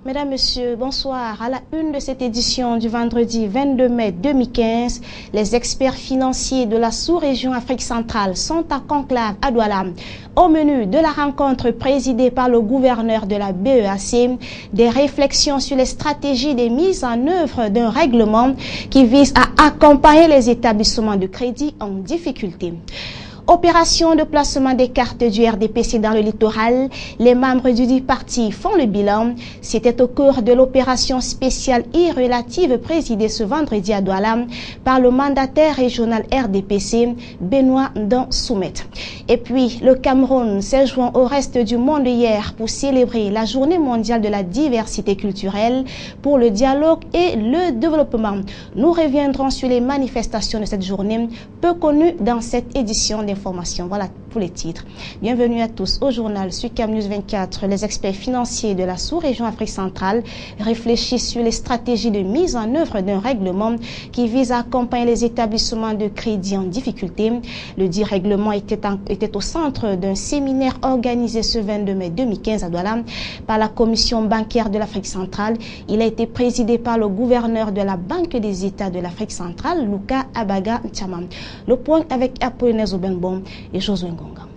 Mesdames, Messieurs, bonsoir. À la une de cette édition du vendredi 22 mai 2015, les experts financiers de la sous-région Afrique centrale sont à conclave à Douala. Au menu de la rencontre présidée par le gouverneur de la BEAC, des réflexions sur les stratégies de mise en œuvre d'un règlement qui vise à accompagner les établissements de crédit en difficulté. Opération de placement des cartes du RDPC dans le littoral, les membres du dit parti font le bilan. C'était au cours de l'opération spéciale et relative présidée ce vendredi à Douala par le mandataire régional RDPC, Benoît Ndong Soumet. Et puis, le Cameroun s'est joint au reste du monde hier pour célébrer la journée mondiale de la diversité culturelle pour le dialogue et le développement. Nous reviendrons sur les manifestations de cette journée, peu connues dans cette édition des informations. Voilà pour les titres. Bienvenue à tous au journal Sucam News 24. Les experts financiers de la sous-région Afrique centrale réfléchissent sur les stratégies de mise en œuvre d'un règlement qui vise à accompagner les établissements de crédit en difficulté. Le dit règlement était au centre d'un séminaire organisé ce 22 mai 2015 à Douala par la Commission bancaire de l'Afrique centrale. Il a été présidé par le gouverneur de la Banque des États de l'Afrique centrale, Luka Abaga Ntchama. Le point avec Apollinaire Zobenbon et Josué Ngonga.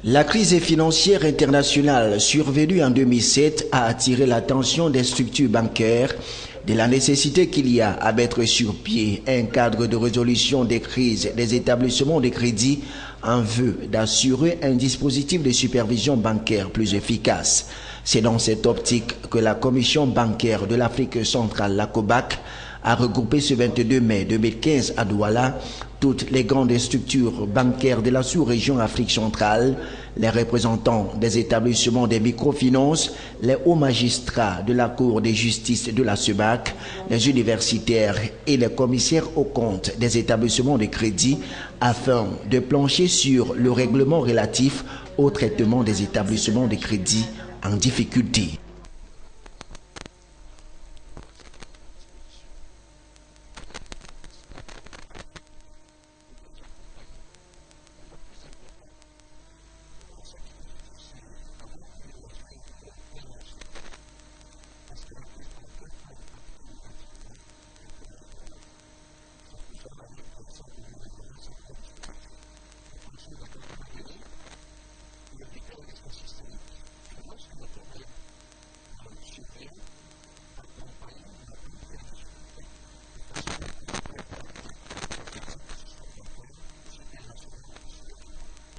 La crise financière internationale survenue en 2007 a attiré l'attention des structures bancaires de la nécessité qu'il y a à mettre sur pied un cadre de résolution des crises des établissements de crédit en vue d'assurer un dispositif de supervision bancaire plus efficace. C'est dans cette optique que la Commission bancaire de l'Afrique centrale, la COBAC, a regroupé ce 22 mai 2015 à Douala toutes les grandes structures bancaires de la sous-région Afrique centrale, les représentants des établissements des microfinances, les hauts magistrats de la Cour de justice de la SUBAC, les universitaires et les commissaires aux comptes des établissements de crédit afin de plancher sur le règlement relatif au traitement des établissements de crédit en difficulté.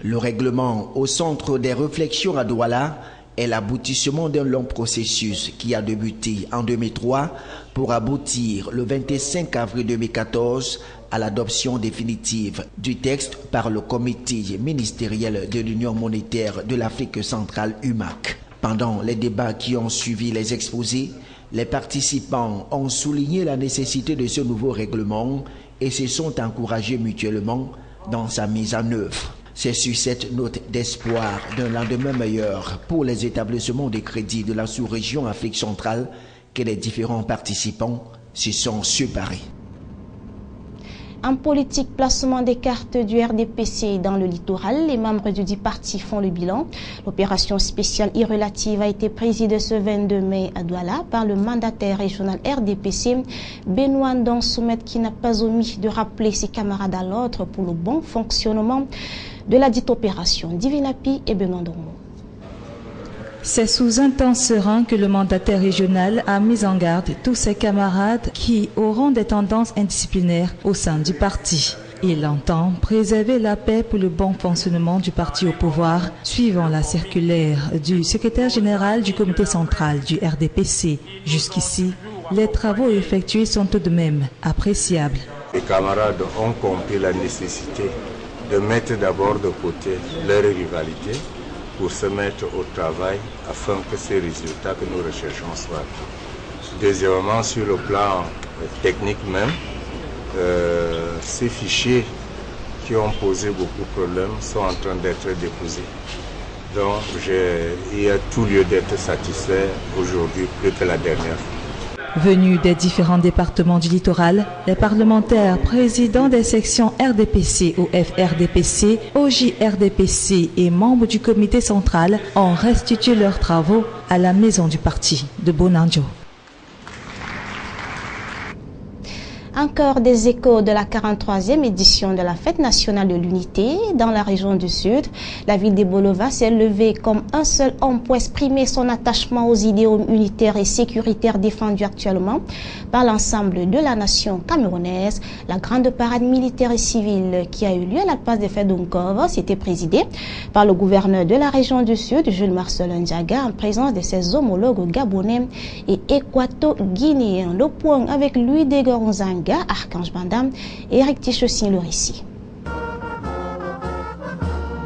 Le règlement au centre des réflexions à Douala est l'aboutissement d'un long processus qui a débuté en 2003 pour aboutir le 25 avril 2014 à l'adoption définitive du texte par le comité ministériel de l'Union monétaire de l'Afrique centrale UMAC. Pendant les débats qui ont suivi les exposés, les participants ont souligné la nécessité de ce nouveau règlement et se sont encouragés mutuellement dans sa mise en œuvre. C'est sur cette note d'espoir d'un lendemain meilleur pour les établissements de crédit de la sous-région Afrique centrale que les différents participants se sont séparés. En politique, placement des cartes du RDPC dans le littoral, les membres du dit parti font le bilan. L'opération spéciale et relative a été présidée ce 22 mai à Douala par le mandataire régional RDPC, Benoît Ndong Soumet, qui n'a pas omis de rappeler ses camarades à l'ordre pour le bon fonctionnement de la dite opération. Divinapi et Benoît Ndong. C'est sous un temps serein que le mandataire régional a mis en garde tous ses camarades qui auront des tendances indisciplinaires au sein du parti. Il entend préserver la paix pour le bon fonctionnement du parti au pouvoir, suivant la circulaire du secrétaire général du comité central du RDPC. Jusqu'ici, les travaux effectués sont tout de même appréciables. Les camarades ont compris la nécessité de mettre d'abord de côté leur rivalité pour se mettre au travail afin que ces résultats que nous recherchons soient. Deuxièmement, sur le plan technique même, ces fichiers qui ont posé beaucoup de problèmes sont en train d'être déposés. Donc, il y a tout lieu d'être satisfait aujourd'hui plus que la dernière fois. Venus des différents départements du littoral, les parlementaires présidents des sections RDPC ou FRDPC, OJRDPC et membres du comité central ont restitué leurs travaux à la maison du parti de Bonanjo. Encore des échos de la 43e édition de la Fête nationale de l'unité dans la région du Sud. La ville de Bolova s'est levée comme un seul homme pour exprimer son attachement aux idéaux unitaires et sécuritaires défendus actuellement par l'ensemble de la nation camerounaise. La grande parade militaire et civile qui a eu lieu à la place des fêtes d'Unkov c'était présidée par le gouverneur de la région du Sud, Jules Marcel Ndiaga, en présence de ses homologues gabonais et équato-guinéens. Le point avec Louis Degoronzanga, Archange Bandam et Eric Tichossin le récit.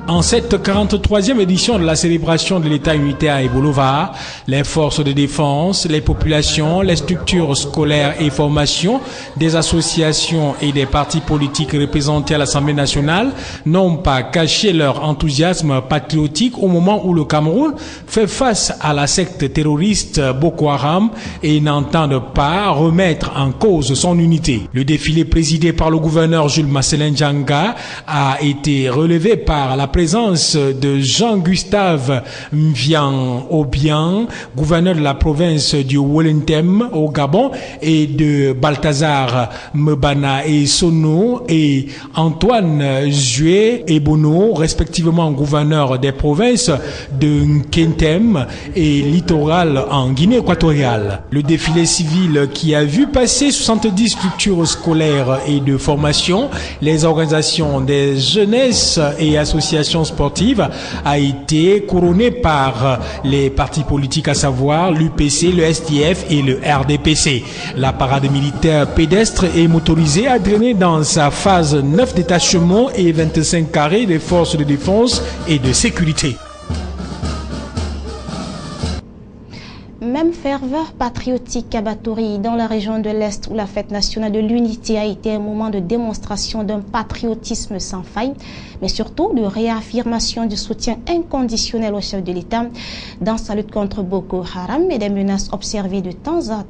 En cette 43e édition de la célébration de l'État unitaire à Bolova, les forces de défense, les populations, les structures scolaires et formations, des associations et des partis politiques représentés à l'Assemblée nationale n'ont pas caché leur enthousiasme patriotique au moment où le Cameroun fait face à la secte terroriste Boko Haram et n'entendent pas remettre en cause son unité. Le défilé présidé par le gouverneur Jules Marcel Ndiaga a été relevé par la présence de Jean-Gustave Mvian Obiang, gouverneur de la province du Wollentem au Gabon, et de Balthazar Mbana et Sono et Antoine Jué et Bono, respectivement gouverneurs des provinces de Nkentem et Littoral en Guinée équatoriale. Le défilé civil qui a vu passer 70 structures scolaires et de formation, les organisations des jeunesses et associations sportives a été couronné par les partis politiques, à savoir l'UPC, le SDF et le RDPC. La parade militaire pédestre et motorisée a drainé dans sa phase 9 détachements et 25 carrés des forces de défense et de sécurité. Même ferveur patriotique à Batouri, dans la région de l'Est, où la fête nationale de l'unité a été un moment de démonstration d'un patriotisme sans faille, mais surtout de réaffirmation du soutien inconditionnel au chef de l'État dans sa lutte contre Boko Haram et des menaces observées de temps en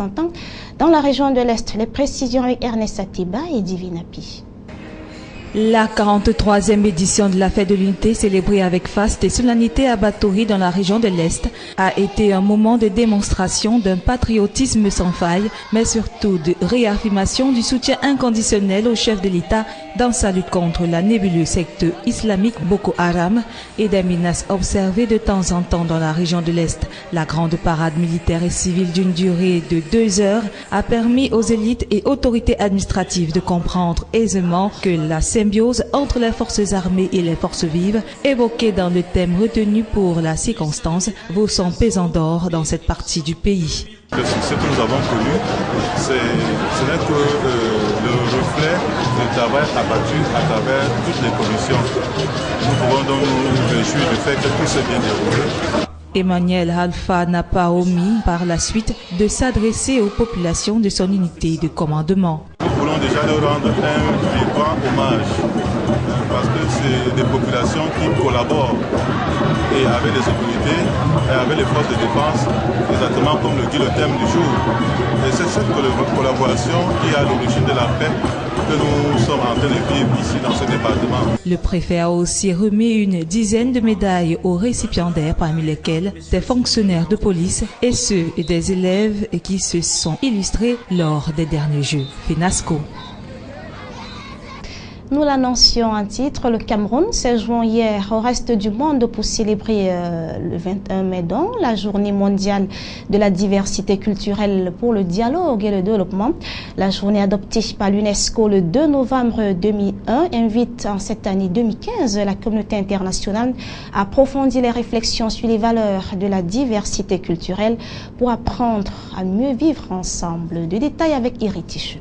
temps dans la région de l'Est. Les précisions avec Ernest Atiba et Divinapi. La 43e édition de la Fête de l'Unité, célébrée avec faste et solennité à Batouri dans la région de l'Est, a été un moment de démonstration d'un patriotisme sans faille, mais surtout de réaffirmation du soutien inconditionnel au chef de l'État dans sa lutte contre la nébuleuse secte islamique Boko Haram et des menaces observées de temps en temps dans la région de l'Est. La grande parade militaire et civile d'une durée de 2 heures a permis aux élites et autorités administratives de comprendre aisément que la symbiose entre les forces armées et les forces vives, évoquée dans le thème retenu pour la circonstance, vaut son pesant d'or dans cette partie du pays. Le succès que nous avons connu, ce n'est que le reflet du travail abattu à travers toutes les commissions. Nous pouvons donc nous réjouir du fait que tout s'est bien déroulé. Emmanuel Alpha n'a pas omis par la suite de s'adresser aux populations de son unité de commandement. Nous voulons déjà leur rendre un vibrant hommage parce que c'est des populations qui collaborent et avec les autorités et avec les forces de défense, exactement comme le dit le thème du jour. Et c'est cette collaboration qui est à l'origine de la paix que nous sommes en train de vivre ici dans ce département. Le préfet a aussi remis une dizaine de médailles aux récipiendaires, parmi lesquels des fonctionnaires de police et ceux des élèves qui se sont illustrés lors des derniers Jeux FENASCO. Nous l'annoncions en titre, le Cameroun s'est joint hier au reste du monde pour célébrer le 21 mai, donc la journée mondiale de la diversité culturelle pour le dialogue et le développement. La journée adoptée par l'UNESCO le 2 novembre 2001 invite en cette année 2015 la communauté internationale à approfondir les réflexions sur les valeurs de la diversité culturelle pour apprendre à mieux vivre ensemble. De détails avec Éric Tichou.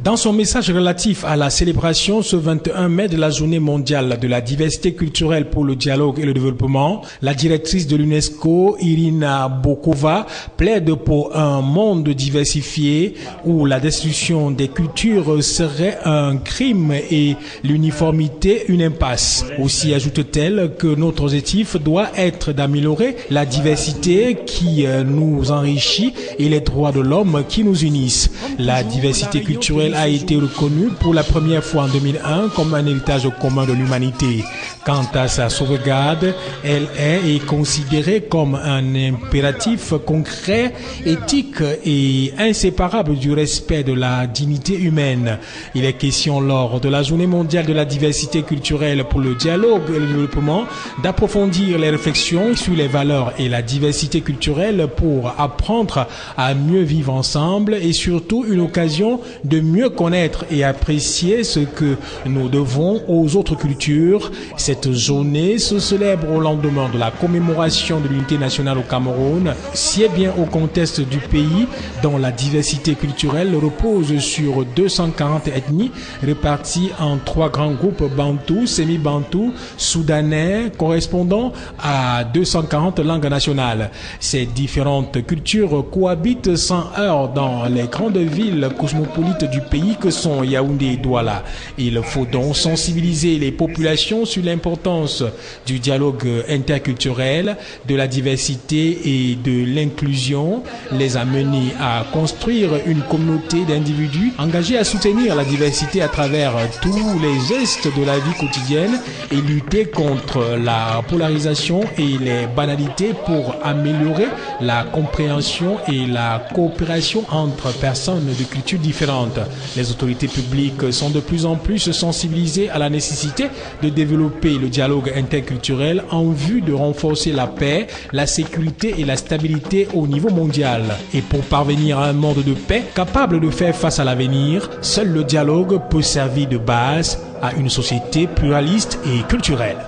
Dans son message relatif à la célébration ce 21 mai de la Journée mondiale de la diversité culturelle pour le dialogue et le développement, la directrice de l'UNESCO, Irina Bokova, plaide pour un monde diversifié où la destruction des cultures serait un crime et l'uniformité une impasse. Aussi ajoute-t-elle que notre objectif doit être d'améliorer la diversité qui nous enrichit et les droits de l'homme qui nous unissent. La diversité culturelle a été reconnue pour la première fois en 2001 comme un héritage commun de l'humanité. Quant à sa sauvegarde, elle est considérée comme un impératif concret, éthique et inséparable du respect de la dignité humaine. Il est question lors de la Journée mondiale de la diversité culturelle pour le dialogue et le développement d'approfondir les réflexions sur les valeurs et la diversité culturelle pour apprendre à mieux vivre ensemble et surtout une occasion de mieux connaître et apprécier ce que nous devons aux autres cultures. Cette journée se célèbre au lendemain de la commémoration de l'unité nationale au Cameroun, sied bien au contexte du pays dont la diversité culturelle repose sur 240 ethnies réparties en 3 grands groupes bantous, semi-bantous, soudanais, correspondant à 240 langues nationales. Ces différentes cultures cohabitent sans heurts dans les grandes villes cosmopolites du pays que sont Yaoundé et Douala. Il faut donc sensibiliser les populations sur l'importance du dialogue interculturel, de la diversité et de l'inclusion, les amener à construire une communauté d'individus engagés à soutenir la diversité à travers tous les gestes de la vie quotidienne et lutter contre la polarisation et les banalités pour améliorer la compréhension et la coopération entre personnes de cultures différentes. Les autorités publiques sont de plus en plus sensibilisées à la nécessité de développer le dialogue interculturel en vue de renforcer la paix, la sécurité et la stabilité au niveau mondial. Et pour parvenir à un monde de paix capable de faire face à l'avenir, seul le dialogue peut servir de base à une société pluraliste et culturelle.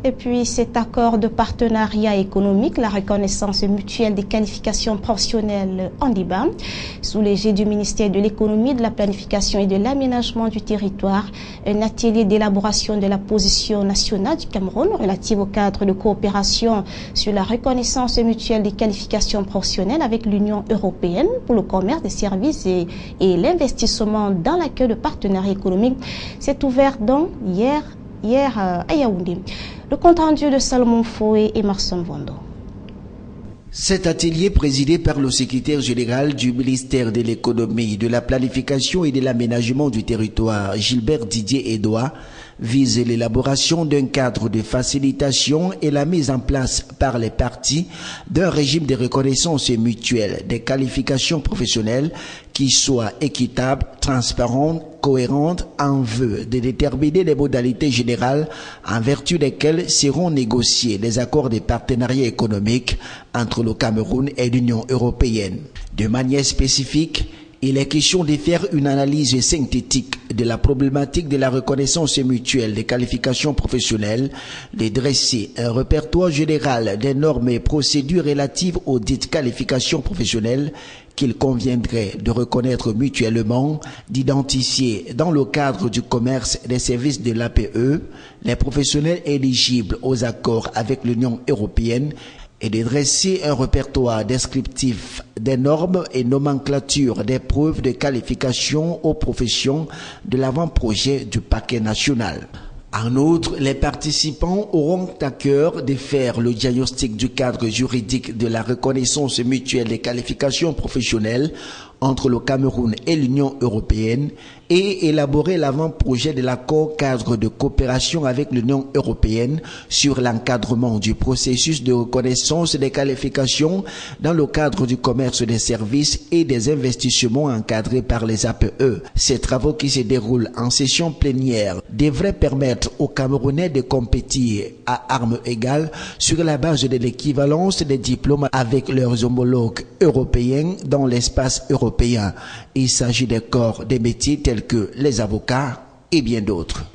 Et puis cet accord de partenariat économique, la reconnaissance mutuelle des qualifications professionnelles en débat, sous l'égide du ministère de l'économie, de la planification et de l'aménagement du territoire, un atelier d'élaboration de la position nationale du Cameroun relative au cadre de coopération sur la reconnaissance mutuelle des qualifications professionnelles avec l'Union européenne pour le commerce des services et l'investissement dans l'accueil de partenariats économiques s'est ouvert donc hier à Yaoundé. Le compte rendu de Salomon Foué et Marson Vondo. Cet atelier, présidé par le secrétaire général du ministère de l'économie, de la planification et de l'aménagement du territoire, Gilbert Didier Edouard, vise l'élaboration d'un cadre de facilitation et la mise en place par les parties d'un régime de reconnaissance mutuelle des qualifications professionnelles qui soit équitable, transparente, cohérente, en vue de déterminer les modalités générales en vertu desquelles seront négociés les accords de partenariat économique entre le Cameroun et l'Union européenne. De manière spécifique, il est question de faire une analyse synthétique de la problématique de la reconnaissance mutuelle des qualifications professionnelles, de dresser un répertoire général des normes et procédures relatives aux dites qualifications professionnelles qu'il conviendrait de reconnaître mutuellement, d'identifier dans le cadre du commerce des services de l'APE les professionnels éligibles aux accords avec l'Union européenne et de dresser un répertoire descriptif des normes et nomenclatures des preuves de qualification aux professions de l'avant-projet du paquet national. En outre, les participants auront à cœur de faire le diagnostic du cadre juridique de la reconnaissance mutuelle des qualifications professionnelles entre le Cameroun et l'Union européenne et élaborer l'avant-projet de l'accord cadre de coopération avec l'Union européenne sur l'encadrement du processus de reconnaissance des qualifications dans le cadre du commerce des services et des investissements encadrés par les APE. Ces travaux qui se déroulent en session plénière devraient permettre aux Camerounais de compétir à armes égales sur la base de l'équivalence des diplômes avec leurs homologues européens dans l'espace européen. Il s'agit des corps des métiers tels que les avocats et bien d'autres.